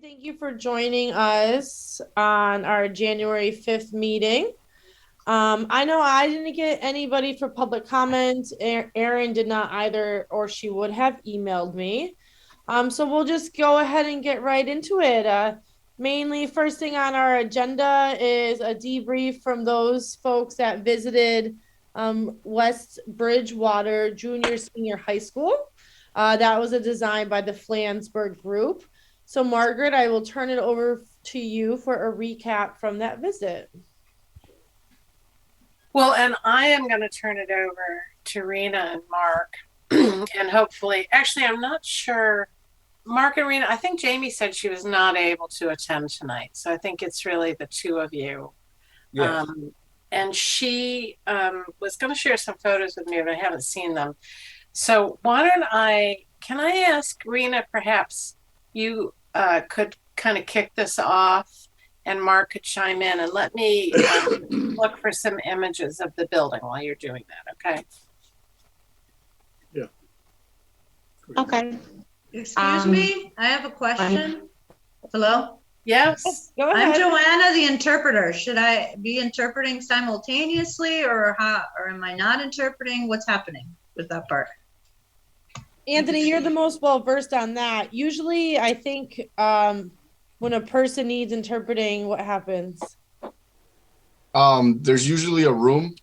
Thank you for joining us on our January 5th meeting. I know I didn't get anybody for public comment. Erin did not either, or she would have emailed me. So we'll just go ahead and get right into it. Mainly, first thing on our agenda is a debrief from those folks that visited West Bridgewater Junior Senior High School. That was a design by the Flansburgh group. So, Margaret, I will turn it over to you for a recap from that visit. Well, and I am going to turn it over to Rena and Mark. And hopefully, actually, I'm not sure. Mark and Rena, I think Jamie said she was not able to attend tonight. So I think it's really the two of you. Yes. And she was going to share some photos with me, but I haven't seen them. So why don't can I ask Rena, perhaps you could kind of kick this off and Mark could chime in and let me look for some images of the building while you're doing that, okay? Yeah. Okay. Excuse me, I have a question. Hello? Yes. Go ahead. I'm Joanna, the interpreter. Should I be interpreting simultaneously or am I not interpreting? What's happening with that part? Anthony, you're the most well versed on that. Usually, I think when a person needs interpreting, what happens? There's usually a room.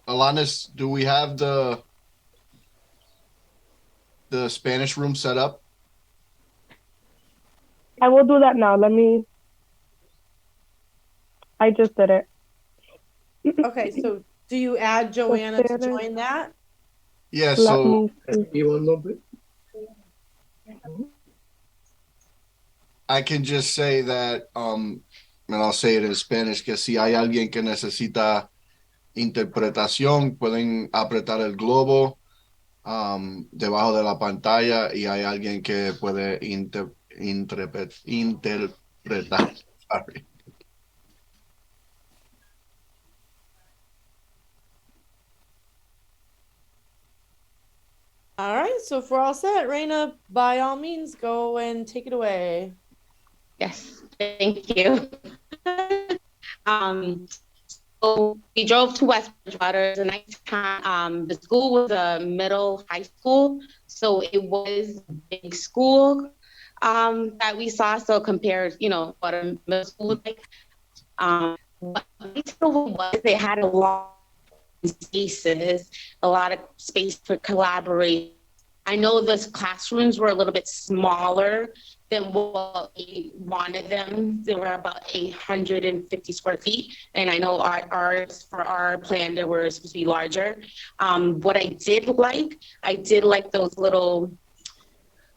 Alanis, do we have the Spanish room set up? I will do that now. I just did it. Okay, so do you add Joanna to join that? Yeah, so I can just say that, and I'll say it in Spanish, que si hay alguien que necesita interpretación, pueden apretar el globo debajo de la pantalla y hay alguien que puede interpretar. Sorry. All right, so if we're all set, Raina, by all means, go and take it away. Yes, thank you. So we drove to West Bridgewater. It was a nice time. The school was a middle high school, so it was a big school that we saw. So compared, what a middle school was like. What was they had a lot of spaces, a lot of space for collaboration. I know the classrooms were a little bit smaller than what we wanted them. They were about 850 square feet. And I know ours, for our plan, they were supposed to be larger. What I did like those little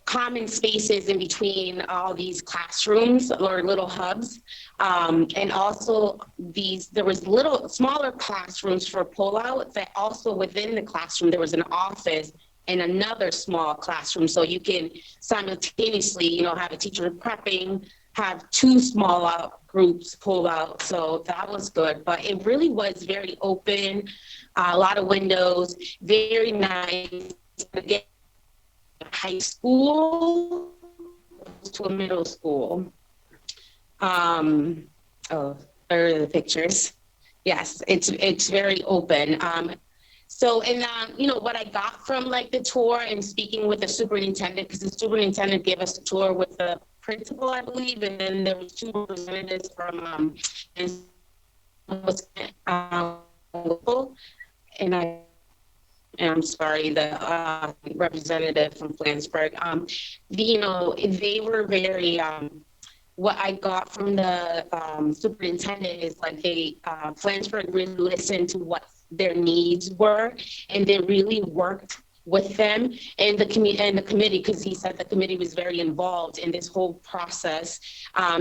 common spaces in between all these classrooms or little hubs. And also there was little smaller classrooms for pullout that also within the classroom, there was an office and another small classroom. So you can simultaneously, have a teacher prepping, have two small groups pull out. So that was good, but it really was very open, a lot of windows, very nice. Again, high school to a middle school. There are the pictures. Yes, it's very open. So, and what I got from the tour and speaking with the superintendent, because the superintendent gave us a tour with the principal, I believe, and then there was two representatives from and I'm sorry, the representative from Flansburgh. They were very. What I got from the superintendent is Flansburgh really listened to what their needs were, and they really worked with them and the committee, because he said the committee was very involved in this whole process.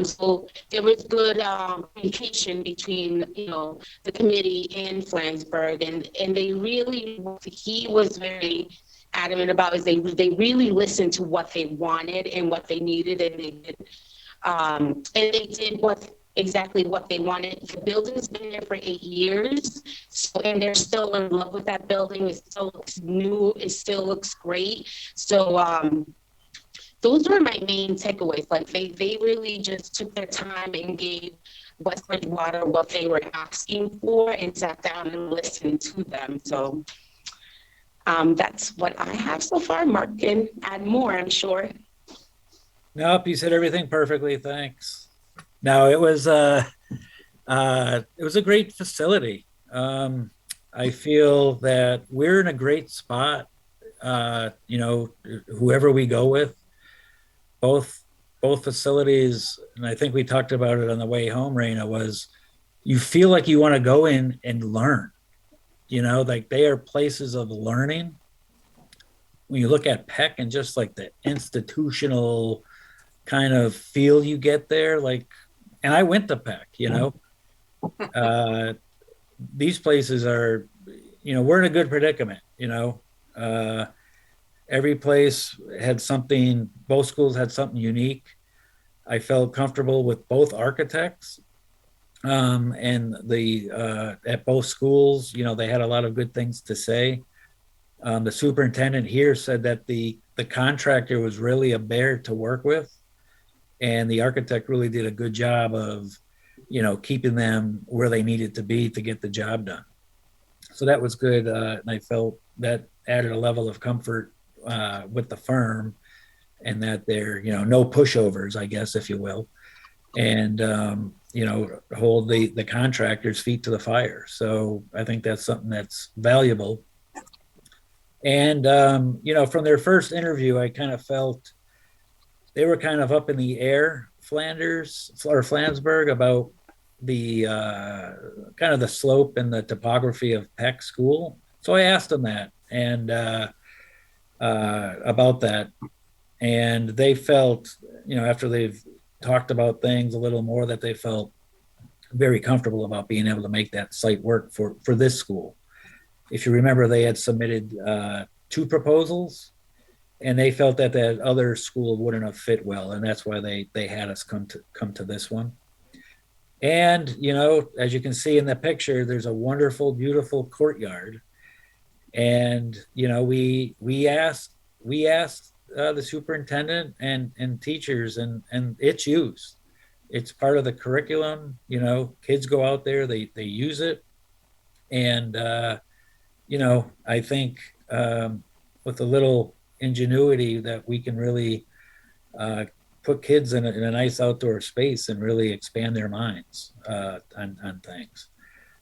So there was good communication between the committee and Flansburgh, and they really, he was very adamant about is they really listened to what they wanted and what they needed, and they did exactly what they wanted. The building's been there for 8 years, and they're still in love with that building. It still looks new. It still looks great. So those were my main takeaways. Like they really just took their time and gave West Bridgewater what they were asking for and sat down and listened to them. So that's what I have so far. Mark can add more, I'm sure. Nope, you said everything perfectly. Thanks. No, it was a great facility. I feel that we're in a great spot. Whoever we go with, both facilities, and I think we talked about it on the way home, Raina, was you feel like you want to go in and learn. Like they are places of learning. When you look at Peck and just like the institutional kind of feel you get there, like, and I went to Peck, these places are, we're in a good predicament, every place had something, both schools had something unique. I felt comfortable with both architects. And at both schools, they had a lot of good things to say. The superintendent here said that the contractor was really a bear to work with, and the architect really did a good job of, keeping them where they needed to be to get the job done. So that was good, and I felt that added a level of comfort with the firm, and that they're, no pushovers, I guess, if you will, and hold the contractor's feet to the fire. So I think that's something that's valuable. And from their first interview, I kind of felt they were kind of up in the air, Flansburgh, about the kind of the slope and the topography of Peck School. So I asked them that and about that, and they felt, after they've talked about things a little more, that they felt very comfortable about being able to make that site work for this school. If you remember, they had submitted 2 proposals, and they felt that other school wouldn't have fit well, and that's why they had us come to this one. And as you can see in the picture, there's a wonderful, beautiful courtyard, and we asked the superintendent and teachers, and it's used. It's part of the curriculum. Kids go out there, they use it, and I think with a little ingenuity that we can really put kids in a nice outdoor space and really expand their minds on things.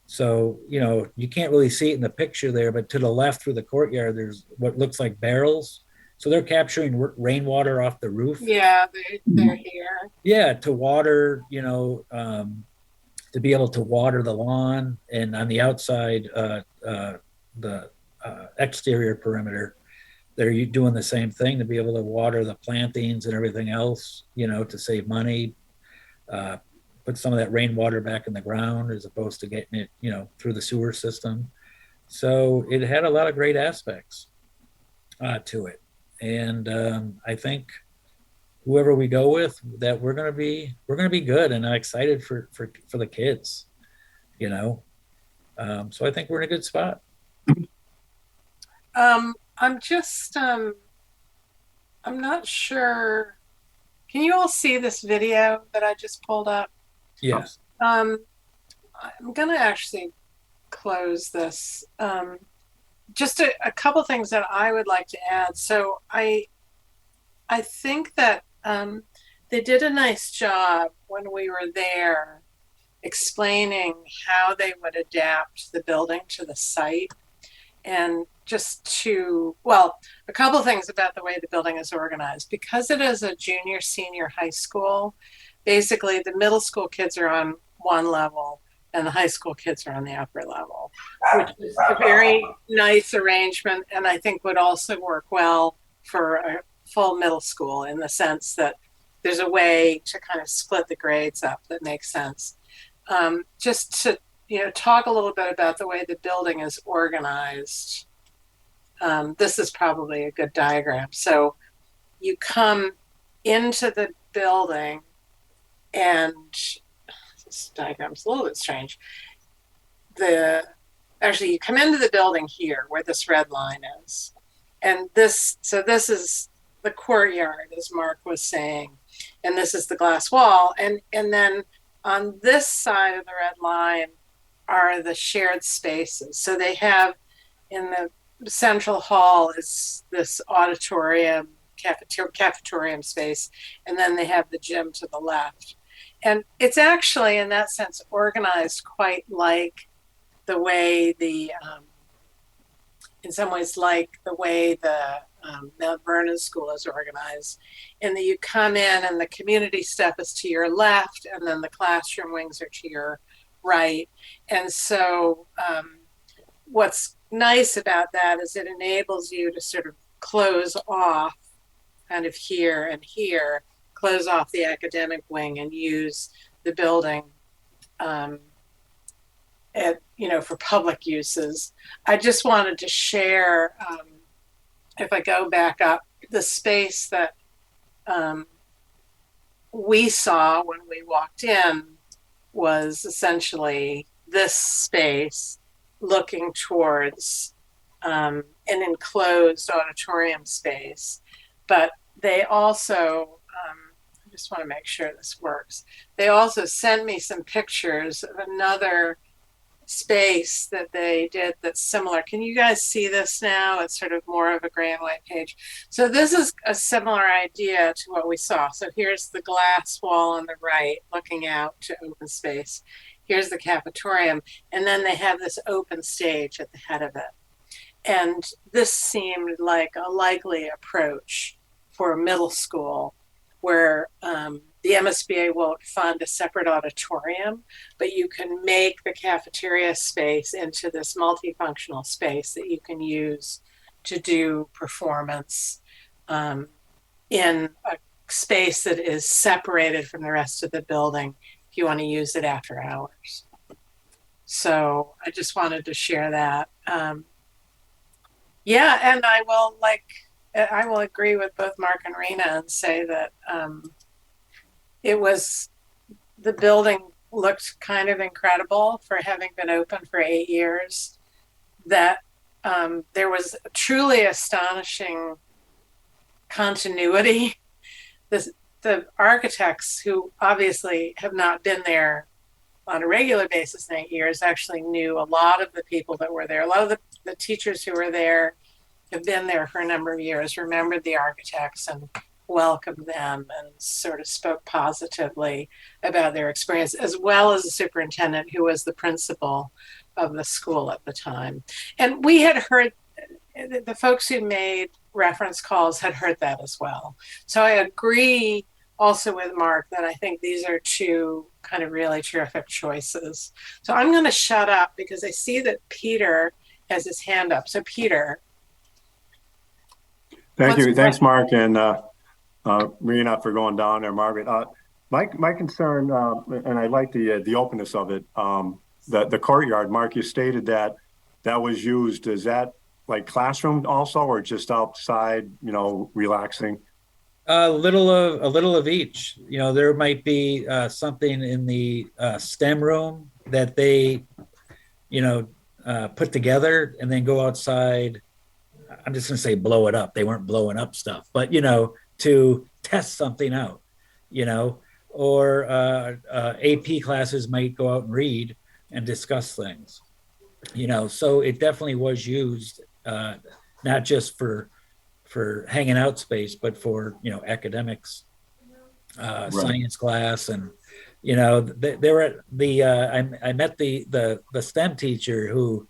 So, you can't really see it in the picture there, but to the left through the courtyard, there's what looks like barrels. So they're capturing rainwater off the roof. Yeah, they're here. Yeah, to water, to be able to water the lawn, and on the outside, the exterior perimeter, they're doing the same thing to be able to water the plantings and everything else, to save money, put some of that rainwater back in the ground as opposed to getting it, through the sewer system. So it had a lot of great aspects to it. And I think whoever we go with, that we're gonna be good, and I'm excited for the kids, So I think we're in a good spot. I'm just, I'm not sure. Can you all see this video that I just pulled up? Yes. I'm going to actually close this. Just a couple things that I would like to add. So I think that they did a nice job when we were there explaining how they would adapt the building to the site. And a couple of things about the way the building is organized. Because it is a junior, senior high school, basically the middle school kids are on one level and the high school kids are on the upper level, which is a very nice arrangement, and I think would also work well for a full middle school, in the sense that there's a way to kind of split the grades up that makes sense. Just to talk a little bit about the way the building is organized. This is probably a good diagram. So you come into the building, and this diagram's a little bit strange. You come into the building here where this red line is. And this is the courtyard, as Mark was saying, and this is the glass wall. And then on this side of the red line are the shared spaces. So they have in the central hall is this auditorium, cafetorium space, and then they have the gym to the left. And it's actually, in that sense, organized quite like the way in some ways, like the way the Mount Vernon School is organized, in that you come in and the community stuff is to your left, and then the classroom wings are to your right. And so what's nice about that is it enables you to sort of close off kind of here and here, close off the academic wing and use the building for public uses. I just wanted to share, if I go back up, the space that we saw when we walked in was essentially this space looking towards an enclosed auditorium space. But they also, I just want to make sure this works. They also sent me some pictures of another space that they did that's similar. Can you guys see this now? It's sort of more of a gray and white page. So this is a similar idea to what we saw. So here's the glass wall on the right looking out to open space. Here's the cafetorium. And then they have this open stage at the head of it. And this seemed like a likely approach for a middle school where the MSBA won't fund a separate auditorium, but you can make the cafeteria space into this multifunctional space that you can use to do performance in a space that is separated from the rest of the building if you want to use it after hours. So I just wanted to share that. Yeah, and I will agree with both Mark and Rena and say that the building looked kind of incredible for having been open for 8 years, that there was truly astonishing continuity. The architects, who obviously have not been there on a regular basis in 8 years, actually knew a lot of the people that were there. A lot of the teachers who were there have been there for a number of years, remembered the architects and welcomed them and sort of spoke positively about their experience, as well as the superintendent, who was the principal of the school at the time. And we had heard, the folks who made reference calls had heard that as well. So I agree also with Mark that I think these are two kind of really terrific choices. So I'm going to shut up because I see that Peter has his hand up. So Peter. Thank you. Thanks, Mark, and Rena, for going down there, Margaret. My concern, and I like the openness of it, the courtyard, Mark, you stated that was used. Is that like classroom also, or just outside, relaxing? A little of each. There might be something in the STEM room that they, put together and then go outside. I'm just going to say blow it up. They weren't blowing up stuff, but, to test something out, or AP classes might go out and read and discuss things, so it definitely was used, not just for hanging out space, but for, academics, right. Science class. And, they were at I met the STEM teacher who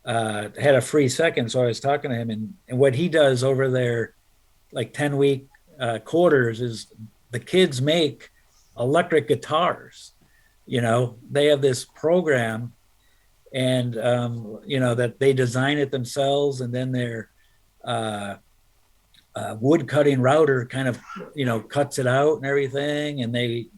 had a free second. So I was talking to him, and what he does over there, like 10-week quarters, is the kids make electric guitars. They have this program, and that they design it themselves, and then their wood cutting router kind of cuts it out and everything, and they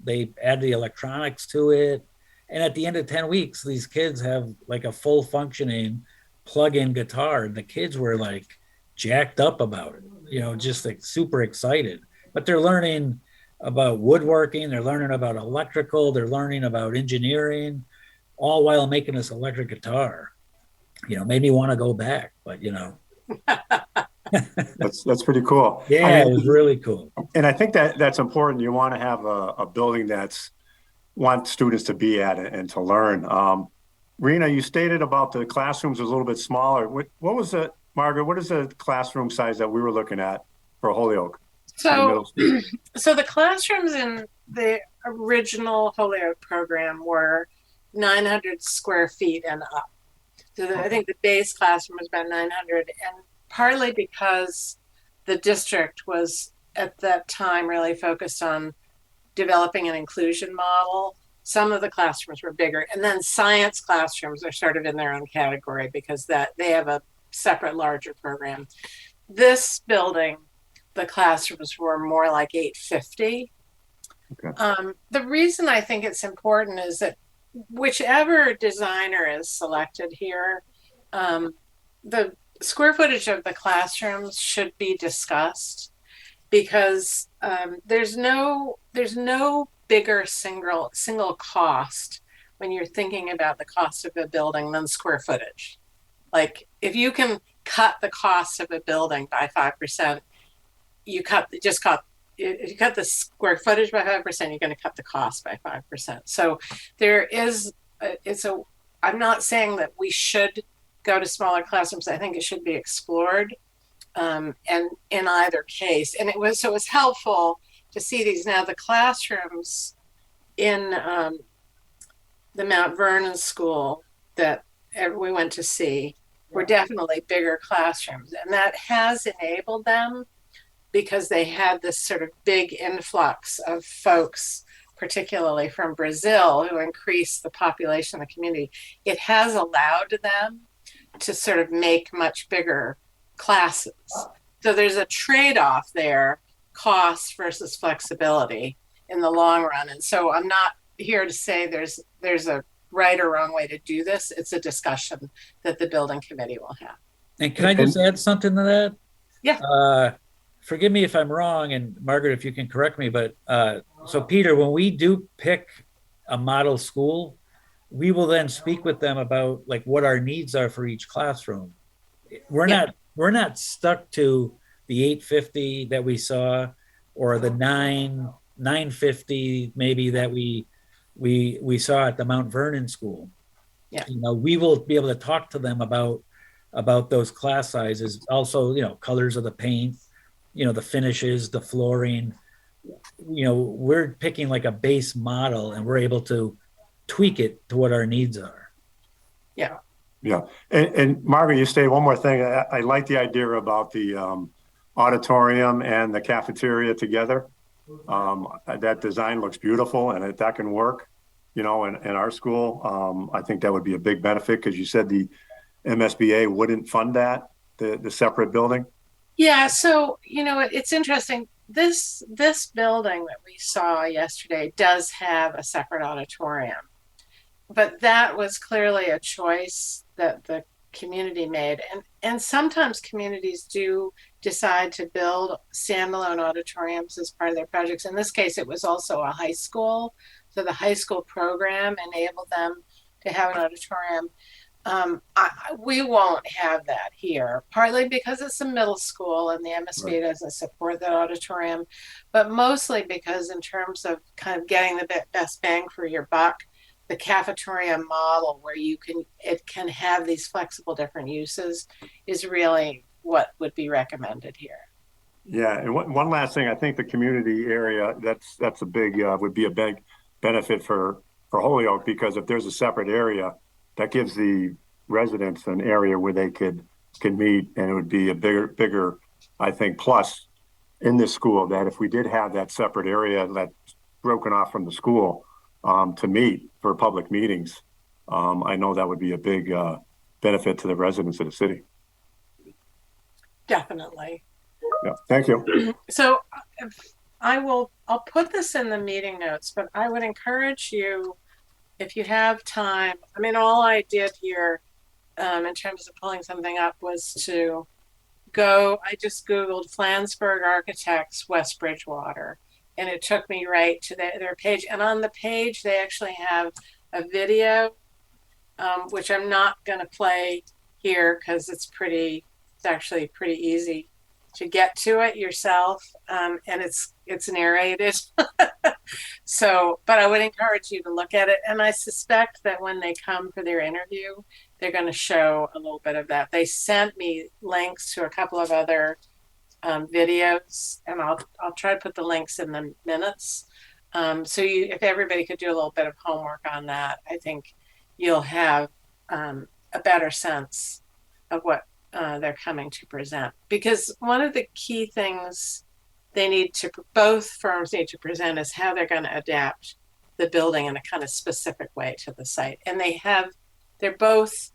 add the electronics to it. And at the end of 10 weeks, these kids have like a full functioning plug-in guitar. The kids were like jacked up about it, just like super excited. But they're learning about woodworking, they're learning about electrical, they're learning about engineering, all while making this electric guitar. Made me want to go back, but That's pretty cool. Yeah, I it mean, was really cool. and I think that's important. You want to have a building that's want students to be at it and to learn. Rena, you stated about the classrooms was a little bit smaller. What was it, Margaret? What is the classroom size that we were looking at for Holyoke? So, so the classrooms in the original Holyoke program were 900 square feet and up. So I think the base classroom was about 900, and partly because the district was at that time really focused on developing an inclusion model. Some of the classrooms were bigger, and then science classrooms are sort of in their own category because that they have a separate larger program. This building, the classrooms were more like 850. Okay. The reason I think it's important is that whichever designer is selected here, the square footage of the classrooms should be discussed because there's no bigger single cost when you're thinking about the cost of a building than square footage. Like if you can cut the cost of a building by 5%, if you cut the square footage by 5%, you're going to cut the cost by 5%. So there is I'm not saying that we should go to smaller classrooms. I think it should be explored, and in either case. And it was helpful to see these. Now the classrooms in the Mount Vernon school that we went to see were definitely bigger classrooms, and that has enabled them because they had this sort of big influx of folks, particularly from Brazil, who increased the population of the community. It has allowed them to sort of make much bigger classes. So there's a trade-off there, cost versus flexibility in the long run. And so I'm not here to say there's a right or wrong way to do this. It's a discussion that the building committee will have. And can I just add something to that? Yeah. Forgive me if I'm wrong, and Margaret, if you can correct me, but so Peter, when we do pick a model school, we will then speak with them about like what our needs are for each classroom. We're not stuck to the 850 that we saw or the 950 maybe that we saw at the Mount Vernon school. Yeah. You know, we will be able to talk to them about those class sizes, also, you know, colors of the paint, you know, the finishes, the flooring. You know, we're picking like a base model and we're able to tweak it to what our needs are. Yeah. Yeah. And Margaret, you stated one more thing. I like the idea about the auditorium and the cafeteria together. That design looks beautiful, and if that can work, you know, in our school, I think that would be a big benefit because you said the MSBA wouldn't fund that, the separate building. Yeah, so, you know, it's interesting. This building that we saw yesterday does have a separate auditorium, but that was clearly a choice that the community made. And sometimes communities do decide to build standalone auditoriums as part of their projects. In this case, it was also a high school. So the high school program enabled them to have an auditorium. We won't have that here, partly because it's a middle school and the MSBA doesn't support that auditorium, but mostly because in terms of kind of getting the best bang for your buck, the cafeteria model where it can have these flexible different uses is really what would be recommended here. Yeah, and one last thing, I think the community area, that's a big, would be a big benefit for Holyoke, because if there's a separate area, that gives the residents an area where they can meet, and it would be a bigger, I think, plus in this school, that if we did have that separate area that's broken off from the school to meet for public meetings, I know that would be a big benefit to the residents of the city. Definitely. Yeah, thank you. So I'll put this in the meeting notes, but I would encourage you, if you have time, I mean, all I did here in terms of pulling something up was to I just Googled Flansburgh Architects West Bridgewater, and it took me right to their page. And on the page, they actually have a video, which I'm not going to play here because it's actually pretty easy to get to it yourself, and it's narrated. So, but I would encourage you to look at it, and I suspect that when they come for their interview, they're going to show a little bit of that. They sent me links to a couple of other videos, and I'll try to put the links in the minutes. So if everybody could do a little bit of homework on that, I think you'll have a better sense of what they're coming to present. Because one of the key things both firms need to present is how they're going to adapt the building in a kind of specific way to the site. And they're both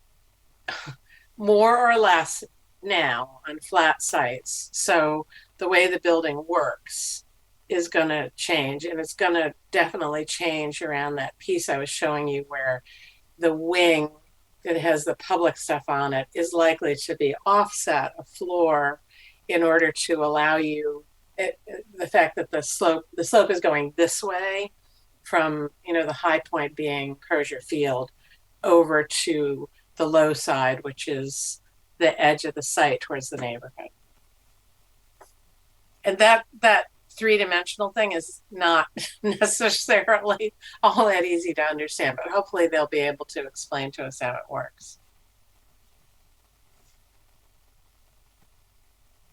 more or less now on flat sites. So the way the building works is going to change, and it's going to definitely change around that piece I was showing you where the wing that has the public stuff on it is likely to be offset a floor in order to allow you the fact that the slope is going this way from, the high point being Crozier Field over to the low side, which is the edge of the site towards the neighborhood. And that three-dimensional thing is not necessarily all that easy to understand, but hopefully they'll be able to explain to us how it works.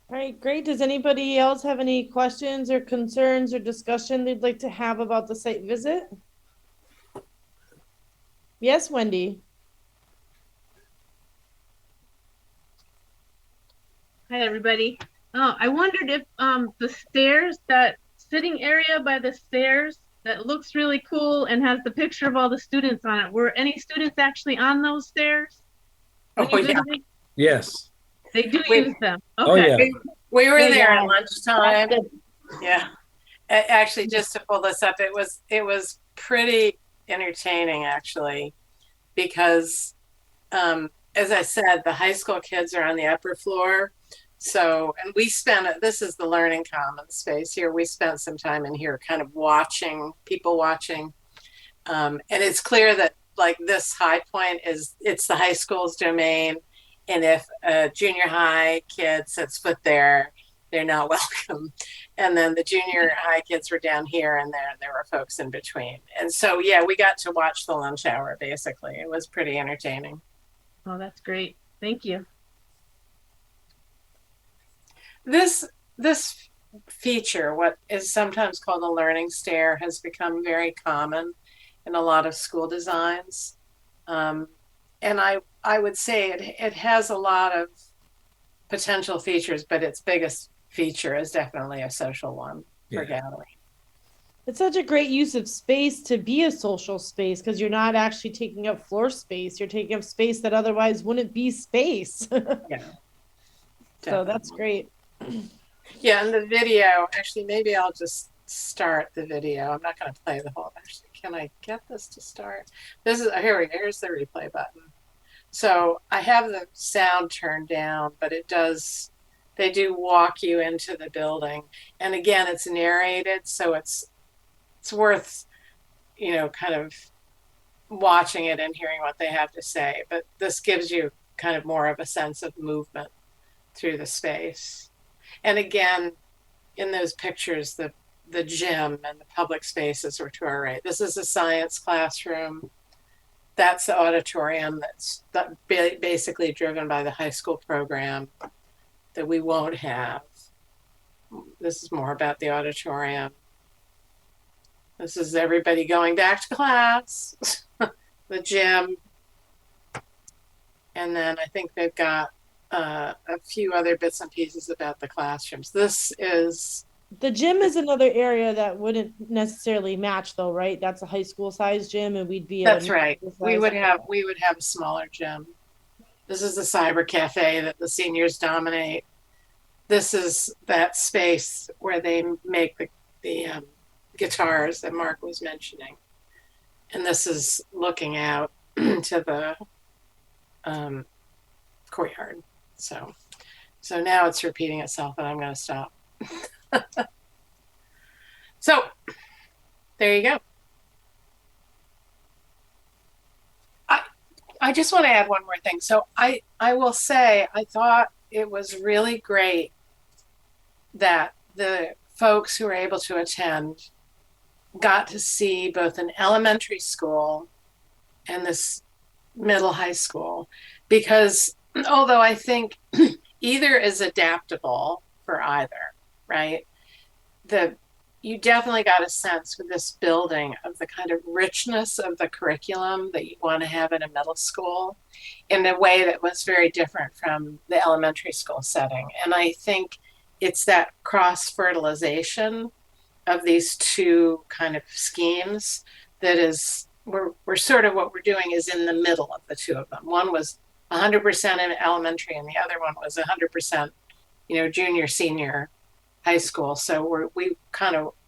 All right, great. Does anybody else have any questions or concerns or discussion they'd like to have about the site visit? Yes, Wendy. Hi, everybody. I wondered if the stairs, that sitting area by the stairs that looks really cool and has the picture of all the students on it, were any students actually on those stairs? Oh, yeah. Yes. They do use them. Okay. Oh, yeah. We were Yeah, there yeah. at lunchtime. Yeah. Actually, just to pull this up, it was pretty entertaining, actually, because as I said, the high school kids are on the upper floor. So, and this is the learning commons space here. We spent some time in here kind of people watching. And it's clear that like this high point it's the high school's domain. And if a junior high kid sets foot there, they're not welcome. And then the junior high kids were down here, and there were folks in between. And so, yeah, we got to watch the lunch hour, basically. It was pretty entertaining. Oh, that's great. Thank you. This feature, what is sometimes called a learning stair, has become very common in a lot of school designs. And I would say it has a lot of potential features, but its biggest feature is definitely a social one for gathering. It's such a great use of space to be a social space because you're not actually taking up floor space. You're taking up space that otherwise wouldn't be space. Yeah. So that's great. Yeah, and the video, actually, maybe I'll just start the video. I'm not going to play the whole, actually, can I get this to start? Here's the replay button. So I have the sound turned down, but they do walk you into the building. And again, it's narrated, so it's worth, kind of watching it and hearing what they have to say. But this gives you kind of more of a sense of movement through the space. And again, in those pictures, the gym and the public spaces were to our right. This is a science classroom. That's the auditorium that's basically driven by the high school program that we won't have. This is more about the auditorium. This is everybody going back to class, the gym. And then I think they've got a few other bits and pieces about the classrooms. The gym is another area that wouldn't necessarily match though, right? That's a high school size gym and we'd be That's right. We would have a smaller gym. This is the cyber cafe that the seniors dominate. This is that space where they make the guitars that Mark was mentioning. And this is looking out to the courtyard. So now it's repeating itself, and I'm going to stop. So there you go. I just want to add one more thing. So I will say I thought it was really great that the folks who were able to attend got to see both an elementary school and this middle high school, because although I think either is adaptable for either, right? You definitely got a sense with this building of the kind of richness of the curriculum that you want to have in a middle school in a way that was very different from the elementary school setting. And I think it's that cross fertilization of these two kind of schemes that is, we're sort of, what we're doing is in the middle of the two of them. One was 100% in elementary and the other one was 100%, junior, senior high school. So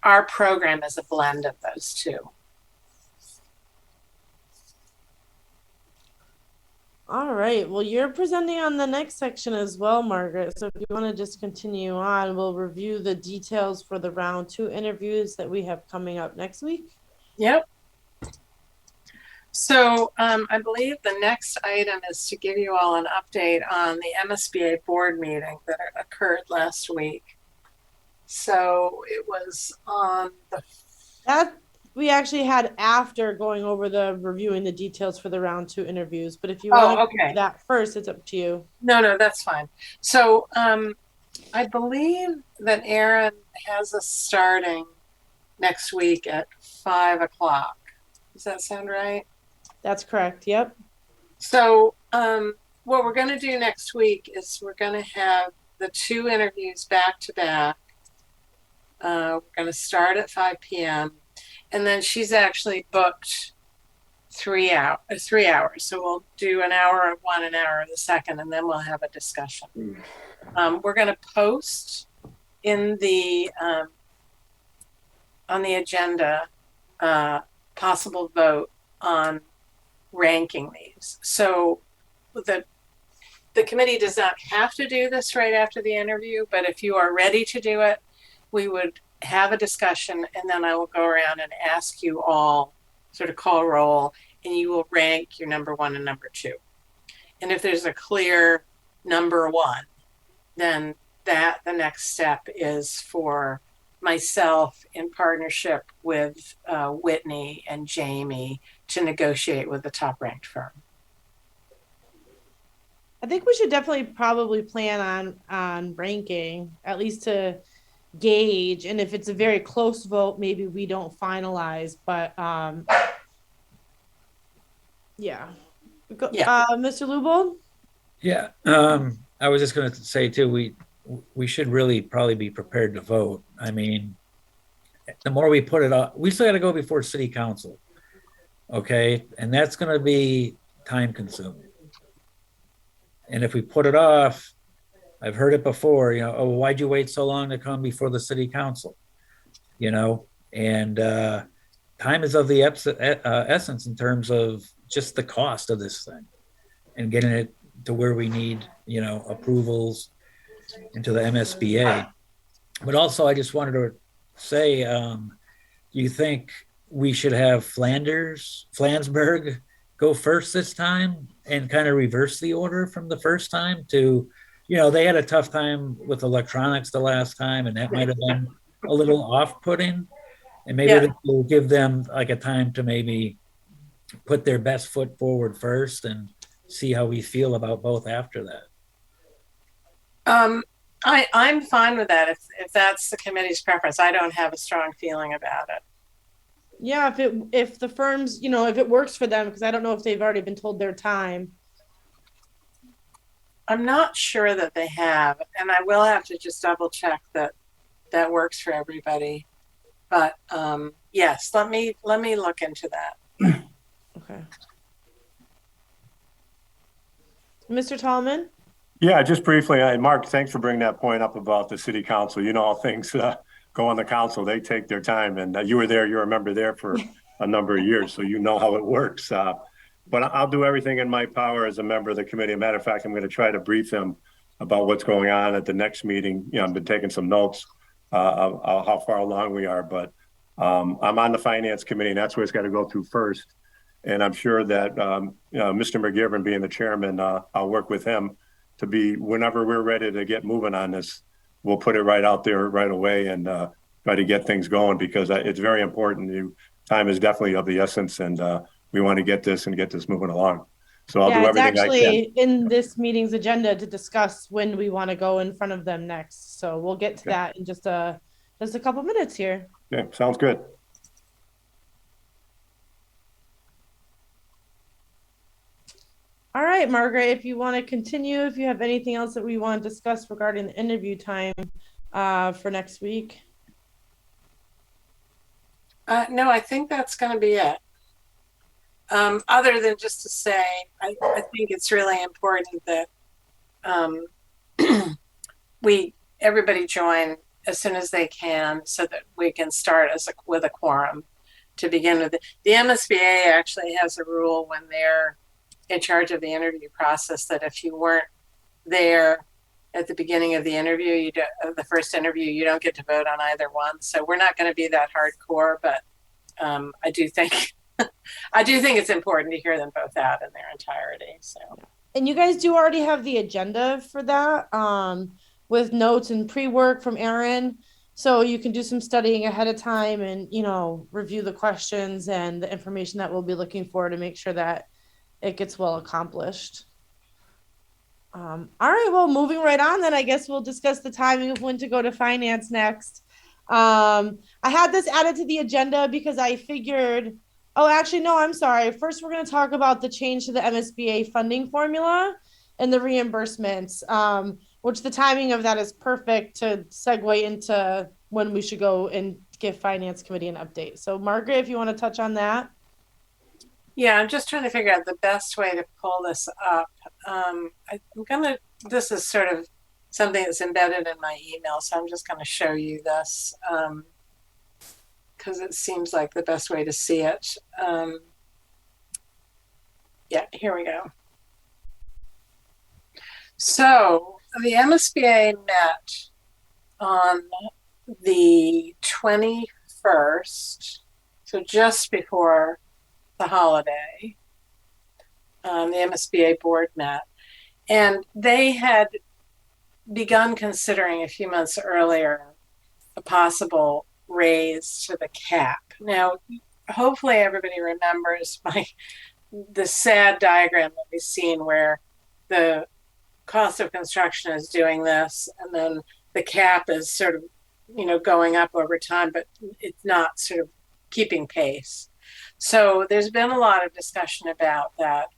our program is a blend of those two. All right. Well, you're presenting on the next section as well, Margaret. So if you want to just continue on, we'll review the details for the round 2 interviews that we have coming up next week. Yep. So I believe the next item is to give you all an update on the MSBA board meeting that occurred last week. So it was on that we actually had after going over the reviewing the details for the round 2 interviews. But if you want to do that first, it's up to you. No, that's fine. So I believe that Aaron has us starting next week at 5:00. Does that sound right? That's correct. Yep. So what we're going to do next week is we're going to have the 2 interviews back to back. We're going to start at 5 p.m. and then she's actually booked 3 hours. So we'll do an hour of one, an hour of the second, and then we'll have a discussion. We're going to post in the on the agenda possible vote on ranking these. So the committee does not have to do this right after the interview, but if you are ready to do it, we would have a discussion, and then I will go around and ask you all, sort of call roll, and you will rank your number 1 and number 2. And if there's a clear number 1, then the next step is for myself in partnership with Whitney and Jamie to negotiate with the top ranked firm. I think we should definitely probably plan on ranking, at least to gauge, and if it's a very close vote, maybe we don't finalize, but Mr. Lubold? Yeah, I was just going to say too, we should really probably be prepared to vote. I mean, the more we put it up, we still got to go before city council, okay, and that's going to be time consuming. And if we put it off, I've heard it before, why'd you wait so long to come before the city council? And time is of the essence in terms of just the cost of this thing and getting it to where we need, approvals into the MSBA. But also, I just wanted to say, you think we should have Flansburgh go first this time and kind of reverse the order from the first time to, they had a tough time with electronics the last time, and that might have been a little off-putting. And maybe this will give them like a time to maybe put their best foot forward first and see how we feel about both after that. I'm fine with that if that's the committee's preference. I don't have a strong feeling about it. Yeah, if the firms, if it works for them, because I don't know if they've already been told their time. I'm not sure that they have, and I will have to just double check that works for everybody. But yes, let me look into that. Okay. Mr. Tallman? Yeah, just briefly, Mark, thanks for bringing that point up about the city council. All things go on the council, they take their time, and you were there, you're a member there for a number of years, so you know how it works. But I'll do everything in my power as a member of the committee. As a matter of fact, I'm going to try to brief them about what's going on at the next meeting. I've been taking some notes of how far along we are, but I'm on the finance committee, and that's where it's got to go through first. And I'm sure that Mr. McGivern, being the chairman, I'll work with him to be, whenever we're ready to get moving on this, we'll put it right out there right away and try to get things going, because it's very important. Time is definitely of the essence, and we want to get this moving along. So I'll do it's everything I can. actually in this meeting's agenda to discuss when we want to go in front of them next. So we'll get to that in just a couple minutes here. Yeah, sounds good. All right, Margaret, if you want to continue, if you have anything else that we want to discuss regarding the interview time for next week. No, I think that's going to be it. Other than just to say, I think it's really important that everybody join as soon as they can, so that we can start with a quorum to begin with. The MSBA actually has a rule when they're in charge of the interview process that if you weren't there at the beginning of the interview, the first interview, you don't get to vote on either one. So we're not going to be that hardcore, but I do think it's important to hear them both out in their entirety. So, and you guys do already have the agenda for that, with notes and pre-work from Aaron, so you can do some studying ahead of time and review the questions and the information that we'll be looking for to make sure that it gets well accomplished. All right, well, moving right on, then I guess we'll discuss the timing of when to go to finance next. I had this added to the agenda because I figured, I'm sorry. First, we're going to talk about the change to the MSBA funding formula and the reimbursements, which the timing of that is perfect to segue into when we should go and give Finance Committee an update. So, Margaret, if you want to touch on that. Yeah, I'm just trying to figure out the best way to pull this up. This is sort of something that's embedded in my email, so I'm just going to show you this because it seems like the best way to see it. Yeah, here we go. So the MSBA met on the 21st, so just before the holiday. The MSBA board met, and they had begun considering a few months earlier a possible raise to the cap. Now, hopefully everybody remembers the sad diagram that we've seen where the cost of construction is doing this, and then the cap is sort of, going up over time, but it's not sort of keeping pace. So there's been a lot of discussion about that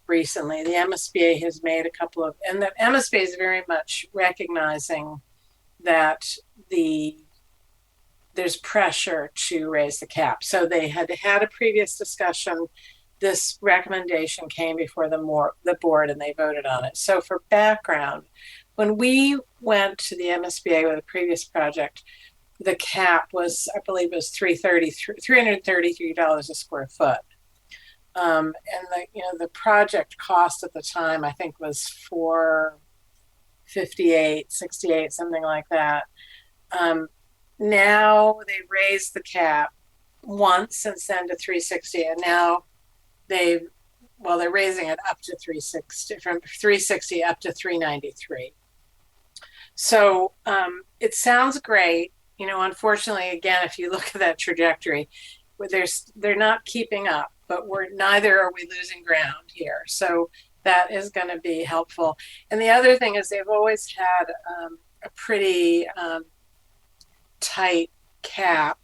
recently. The MSBA has made and the MSBA is very much recognizing that there's pressure to raise the cap. So they had a previous discussion. This recommendation came before the board, and they voted on it. So for background, when we went to the MSBA with a previous project, the cap was, I believe it was $333 a square foot. And the project cost at the time, I think, was $458, $68, something like that. Now they raised the cap once since then to $360, and now they're raising it up to $360, from $360 up to $393. So it sounds great. Unfortunately, again, if you look at that trajectory, they're not keeping up, but neither are we losing ground here. So that is going to be helpful. And the other thing is they've always had a pretty tight cap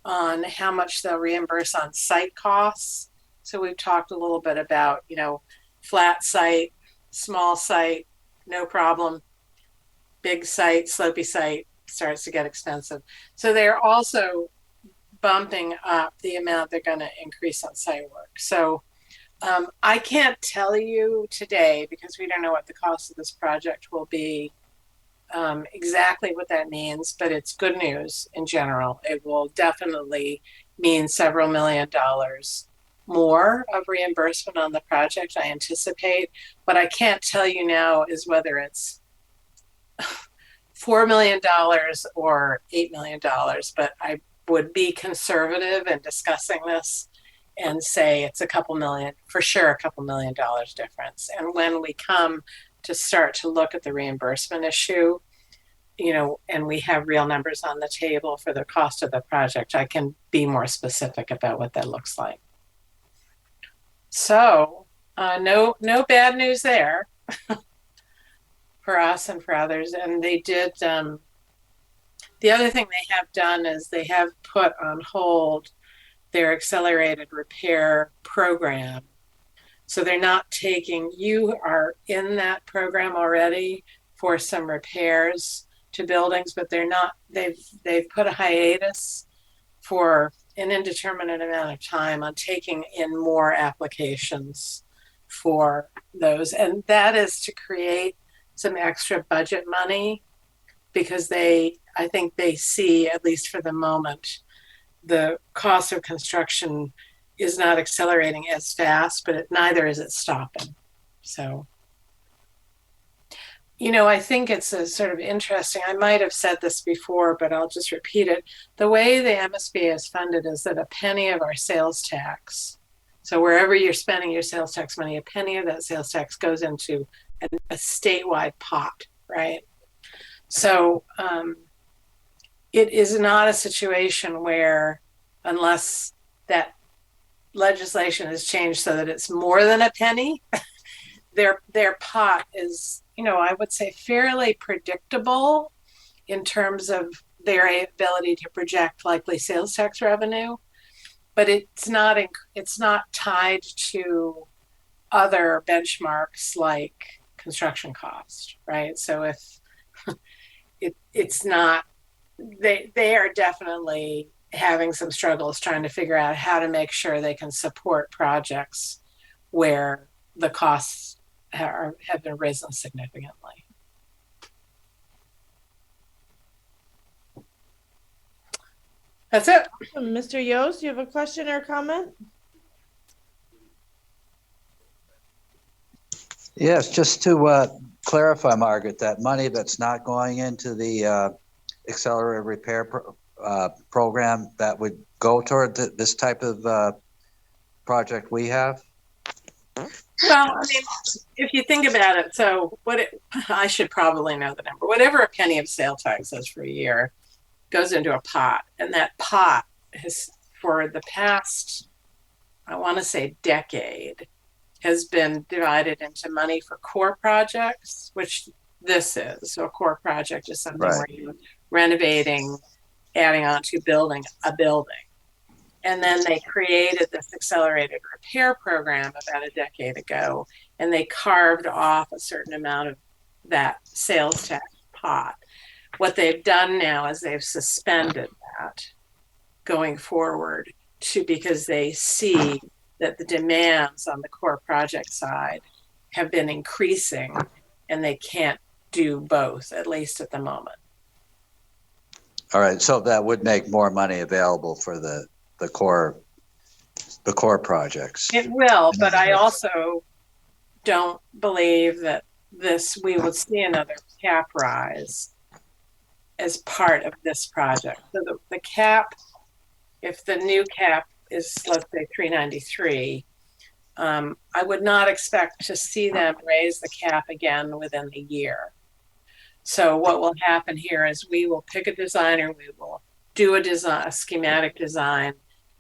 on how much they'll reimburse on site costs. So we've talked a little bit about, flat site, small site, no problem. Big site, slopey site starts to get expensive. So they're also bumping up the amount they're going to increase on site work. So I can't tell you today, because we don't know what the cost of this project will be, exactly what that means, but it's good news in general. It will definitely mean several $1 million more of reimbursement on the project, I anticipate. What I can't tell you now is whether it's $4 million or $8 million, but I would be conservative in discussing this and say it's a couple million, for sure, a couple $1 million difference. And when we come to start to look at the reimbursement issue, and we have real numbers on the table for the cost of the project, I can be more specific about what that looks like. So no bad news there for us and for others. And they did, the other thing they have done is they have put on hold their accelerated repair program. So they're not taking, you are in that program already for some repairs to buildings, but they've put a hiatus for an indeterminate amount of time on taking in more applications for those. And that is to create some extra budget money, because I think they see, at least for the moment, the cost of construction is not accelerating as fast, but neither is it stopping. So, I think it's a sort of interesting, I might have said this before, but I'll just repeat it. The way the MSBA is funded is that a penny of our sales tax, so wherever you're spending your sales tax money, a penny of that sales tax goes into a statewide pot, right? So it is not a situation where, unless that legislation has changed so that it's more than a penny, their pot is, I would say, fairly predictable in terms of their ability to project likely sales tax revenue, but it's not tied to other benchmarks like construction cost, right? So if it's not, they are definitely having some struggles trying to figure out how to make sure they can support projects where the costs have been risen significantly. That's it. Mr. Yost, you have a question or comment? Yes, just to clarify, Margaret, that money that's not going into the accelerated repair program, that would go toward this type of project we have? Well, I mean, if you think about it, so I should probably know the number. Whatever a penny of sale tax is for a year goes into a pot, and that pot has, for the past, I want to say, decade, has been divided into money for core projects, which this is. So a core project is something where you're renovating, adding on to building a building. And then they created this accelerated repair program about a decade ago, and they carved off a certain amount of that sales tax pot. What they've done now is they've suspended that going forward because they see that the demands on the core project side have been increasing, and they can't do both, at least at the moment. All right, so that would make more money available for the core projects. It will, but I also don't believe that we will see another cap rise as part of this project. So the cap, if the new cap is, let's say, 393, I would not expect to see them raise the cap again within the year. So what will happen here is we will pick a designer, we will do a schematic design.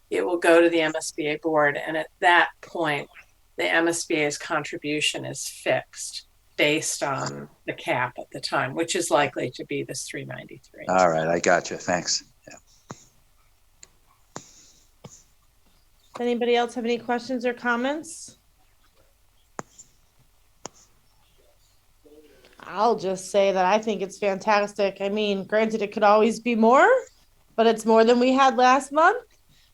It will go to the MSBA board, and at that point, the MSBA's contribution is fixed based on the cap at the time, which is likely to be this 393. All right, I got you. Thanks. Yeah. Anybody else have any questions or comments? I'll just say that I think it's fantastic. I mean, granted, it could always be more, but it's more than we had last month,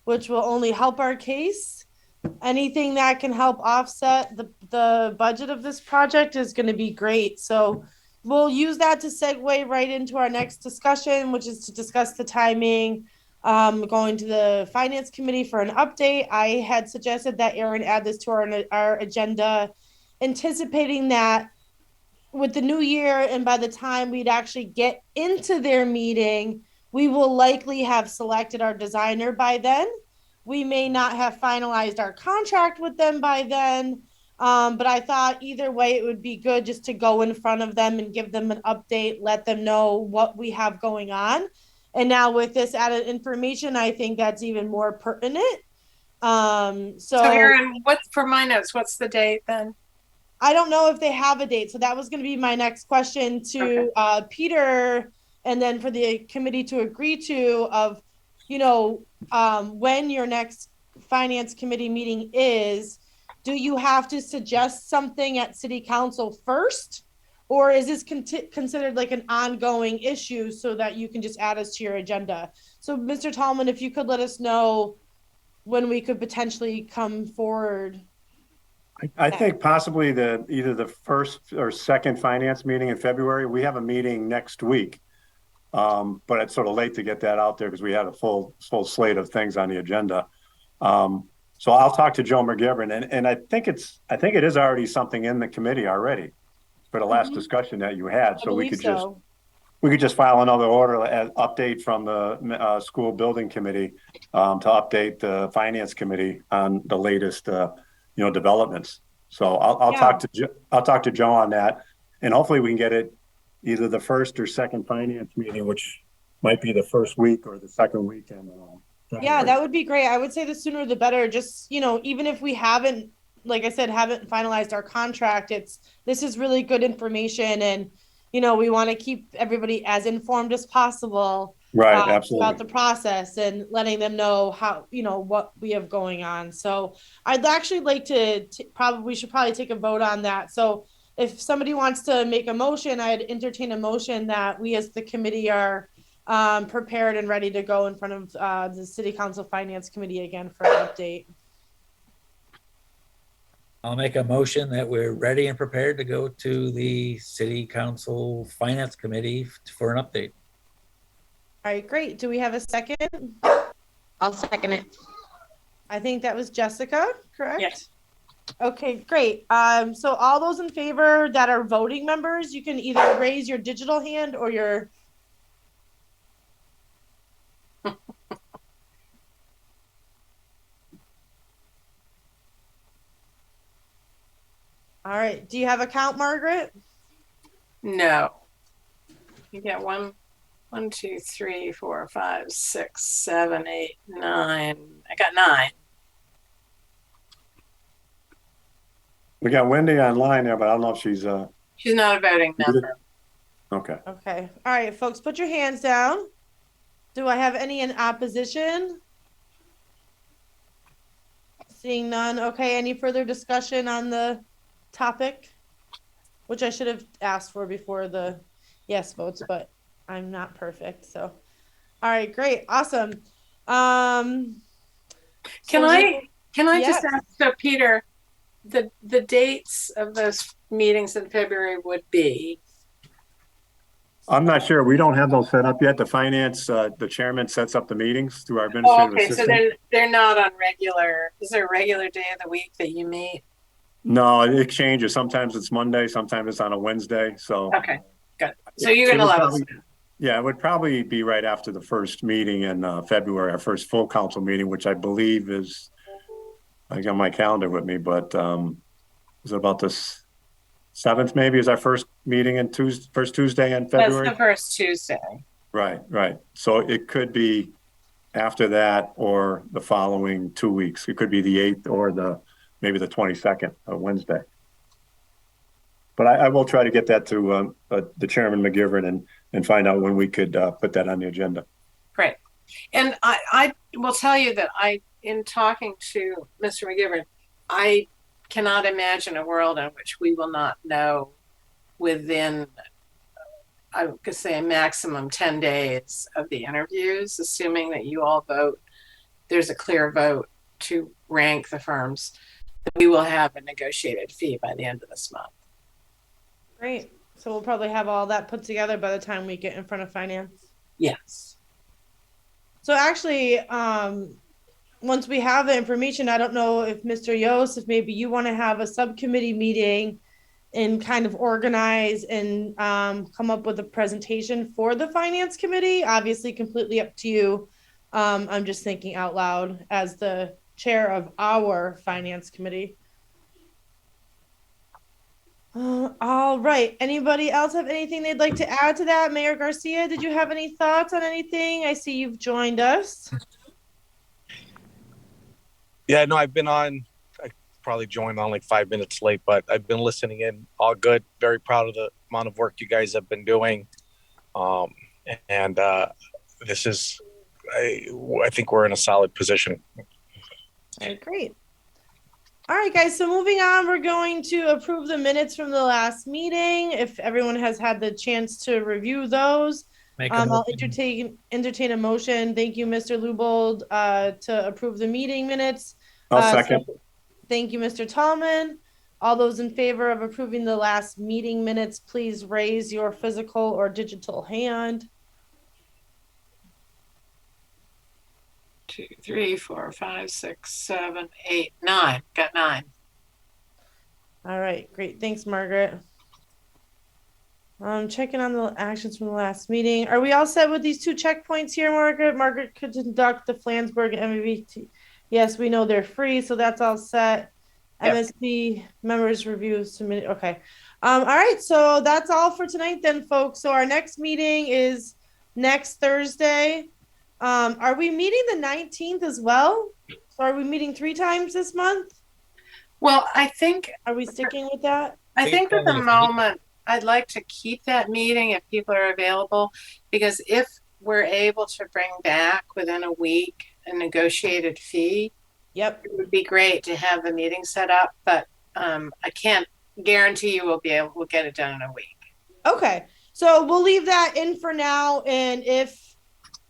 which will only help our case. Anything that can help offset the budget of this project is going to be great. So we'll use that to segue right into our next discussion, which is to discuss the timing, going to the finance committee for an update. I had suggested that Aaron add this to our agenda, anticipating that with the new year and by the time we'd actually get into their meeting, we will likely have selected our designer by then. We may not have finalized our contract with them by then, But I thought either way, it would be good just to go in front of them and give them an update, let them know what we have going on. And now with this added information, I think that's even more pertinent. So Erin, what's for my notes? What's the date then? I don't know if they have a date. So that was going to be my next question to Peter, and then for the committee to agree to of, when your next finance committee meeting is. Do you have to suggest something at city council first? Or is this considered like an ongoing issue so that you can just add us to your agenda? So Mr. Tallman, if you could let us know when we could potentially come forward. I think possibly either the first or second finance meeting in February. We have a meeting next week. But it's sort of late to get that out there because we had a full slate of things on the agenda. So I'll talk to Joe McGivern, and I think it is already something in the committee already for the last discussion that you had. So we could just file another order update from the school building committee to update the finance committee on the latest developments. So I'll talk to Joe on that, and hopefully we can get it either the first or second finance meeting, which might be the first week or the second weekend. Yeah, that would be great. I would say the sooner the better. Just, even if we haven't, like I said, haven't finalized our contract, this is really good information. And, we want to keep everybody as informed as possible. Right, absolutely. About the process and letting them know how, what we have going on. So I'd actually like to we should probably take a vote on that. So if somebody wants to make a motion, I'd entertain a motion that we as the committee are prepared and ready to go in front of the City Council Finance Committee again for an update. I'll make a motion that we're ready and prepared to go to the City Council Finance Committee for an update. All right, great. Do we have a second? I'll second it. I think that was Jessica, correct? Yes. Okay, great. So all those in favor that are voting members, you can either raise your digital hand or your All right. Do you have a count, Margaret? No. You get 1, 2, 3, 4, 5, 6, 7, 8, 9. I got 9. We got Wendy online there, but I don't know if she's not a voting member. Okay. Okay. All right, folks, put your hands down. Do I have any in opposition? Seeing none. Okay. Any further discussion on the topic? Which I should have asked for before the yes votes, but I'm not perfect. So, all right, great. Awesome. Can I just ask, so Peter, the dates of those meetings in February would be? I'm not sure. We don't have those set up yet. The finance, the chairman sets up the meetings through our administrative assistant. So they're not on regular. Is there a regular day of the week that you meet? No, it changes. Sometimes it's Monday, sometimes it's on a Wednesday. So okay, good. So you're gonna let us. Yeah, it would probably be right after the first meeting in February, our first full council meeting, which I believe is, I got my calendar with me, but is it about this 7th maybe is our first meeting in first Tuesday in February? That's the first Tuesday. Right. So it could be after that or the following 2 weeks. It could be the 8th or maybe the 22nd of Wednesday. But I will try to get that to the Chairman McGivern and find out when we could put that on the agenda. Great. And I will tell you that in talking to Mr. McGivern, I cannot imagine a world in which we will not know within, I could say, a maximum 10 days of the interviews, assuming that you all vote. There's a clear vote to rank the firms. We will have a negotiated fee by the end of this month. Great. So we'll probably have all that put together by the time we get in front of finance. Yes. So actually, once we have the information, I don't know if Mr. Yost, if maybe you want to have a subcommittee meeting and kind of organize and come up with a presentation for the finance committee. Obviously, completely up to you. I'm just thinking out loud as the chair of our finance committee. All right. Anybody else have anything they'd like to add to that? Mayor Garcia, did you have any thoughts on anything? I see you've joined us. Yeah, no, I've been on. I probably joined on like 5 minutes late, but I've been listening in. All good. Very proud of the amount of work you guys have been doing. Um, and this is, I think we're in a solid position. All right, great. All right, guys. So moving on, we're going to approve the minutes from the last meeting. If everyone has had the chance to review those, I'll entertain a motion. Thank you, Mr. Lubold, to approve the meeting minutes. I'll second. Thank you, Mr. Tallman. All those in favor of approving the last meeting minutes, please raise your physical or digital hand. 2, 3, 4, 5, 6, 7, 8, 9. Got 9. All right, great. Thanks, Margaret. Checking on the actions from the last meeting. Are we all set with these 2 checkpoints here, Margaret? Margaret could conduct the Flansburgh MVT. Yes, we know they're free, so that's all set. Yep. MSB members review submitted. Okay. All right, so that's all for tonight then, folks. So our next meeting is next Thursday. Are we meeting the 19th as well? So are we meeting 3 times this month? Well, I think. Are we sticking with that? I think at the moment, I'd like to keep that meeting if people are available, because if we're able to bring back within a week a negotiated fee, yep, it would be great to have the meeting set up, but I can't guarantee you we'll get it done in a week. Okay, so we'll leave that in for now, and if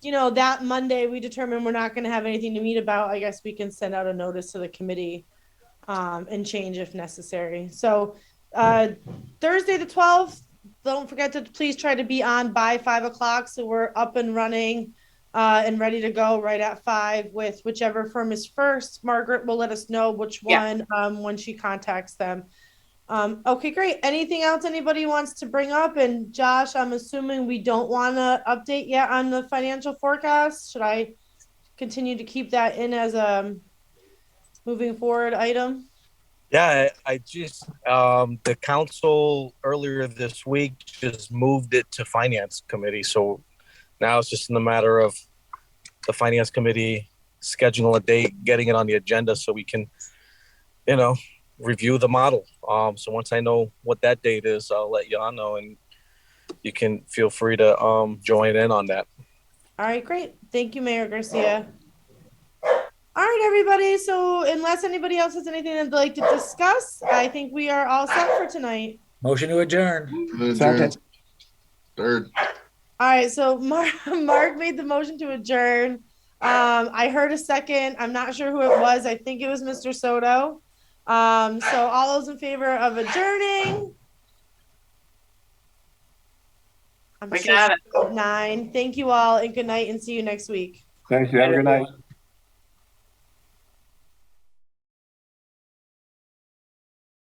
that Monday we determine we're not going to have anything to meet about, I guess we can send out a notice to the committee and change if necessary. So Thursday the 12th, don't forget to please try to be on by 5 o'clock so we're up and running and ready to go right at 5 with whichever firm is first. Margaret will let us know which one when she contacts them. Okay, great. Anything else anybody wants to bring up? And Josh, I'm assuming we don't want to update yet on the financial forecast. Should I continue to keep that in as a moving forward item? Yeah, I just, the council earlier this week just moved it to finance committee. So now it's just in the matter of the finance committee scheduling a date, getting it on the agenda so we can, review the model. So once I know what that date is, I'll let y'all know, and you can feel free to join in on that. All right, great. Thank you, Mayor Garcia. All right, everybody. So unless anybody else has anything they'd like to discuss, I think we are all set for tonight. Motion to adjourn. Second. Third. All right, so Mark made the motion to adjourn. I heard a second. I'm not sure who it was. I think it was Mr. Soto. So all those in favor of adjourning? We got it. 9. Thank you all, and good night, and see you next week. Thank you. Have a good night.